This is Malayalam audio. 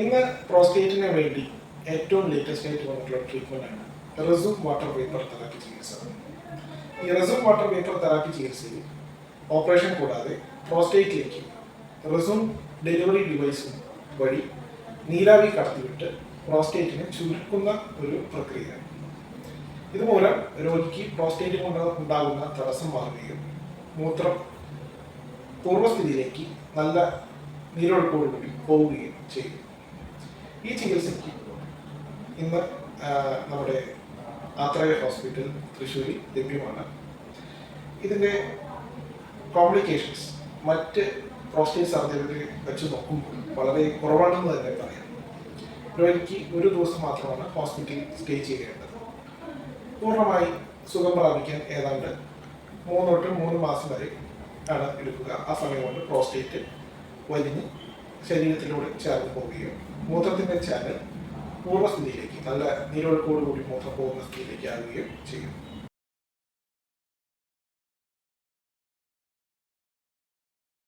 ഇന്ന് പ്രോസ്റ്റേറ്റിന് വേണ്ടി ഏറ്റവും ലേറ്റസ്റ്റ് ആയിട്ട് വന്നിട്ടുള്ള ട്രീറ്റ്മെൻറ്റാണ് റെസ്യൂം വാട്ടർ വേപ്പർ തെറാപ്പി ചികിത്സ. ഈ റെസ്യൂം വാട്ടർ വേപ്പർ തെറാപ്പി ചികിത്സയിൽ ഓപ്പറേഷൻ കൂടാതെ പ്രോസ്റ്റേറ്റിലേക്ക് റെസ്യൂം ഡെലിവറി ഡിവൈസും വഴി നീരാവി കടത്തിവിട്ട് പ്രോസ്റ്റേറ്റിനെ ചുരുക്കുന്ന ഒരു പ്രക്രിയയാണ്. ഇതുമൂലം രോഗിക്ക് പ്രോസ്റ്റേറ്റ് കൊണ്ട് ഉണ്ടാകുന്ന തടസ്സം മാറുകയും മൂത്രം പൂർവ്വസ്ഥിതിയിലേക്ക് നല്ല നീരൊഴുക്കോടുകൂടി പോവുകയും ചെയ്യും. ഈ ചികിത്സയ്ക്ക് ഇന്ന് നമ്മുടെ ആത്രയ ഹോസ്പിറ്റൽ തൃശ്ശൂരിൽ ലഭ്യമാണ്. ഇതിൻ്റെ കോംപ്ലിക്കേഷൻസ് മറ്റ് പ്രോസ്റ്റേറ്റ് സർജറി വെച്ച് നോക്കുമ്പോൾ വളരെ കുറവാണെന്ന് തന്നെ പറയാം. രോഗിക്ക് ഒരു ദിവസം മാത്രമാണ് ഹോസ്പിറ്റലിൽ സ്റ്റേ ചെയ്യേണ്ടത്. പൂർണ്ണമായി സുഖം പ്രാപിക്കാൻ ഏതാണ്ട് 3 തൊട്ട് 3 മാസം വരെ ആണ് എടുക്കുക. ആ സമയം കൊണ്ട് പ്രോസ്റ്റേറ്റ് വലിഞ്ഞ് ശരീരത്തിലൂടെ ചേർന്ന് പോവുകയും മൂത്രത്തിൻ്റെ ചാനൽ പൂർവ്വസ്ഥിതിയിലേക്ക് നല്ല നീരൊഴുക്കോടുകൂടി മൂത്രം പോകുന്ന സ്ഥിതിയിലേക്ക് ആവുകയും ചെയ്യും.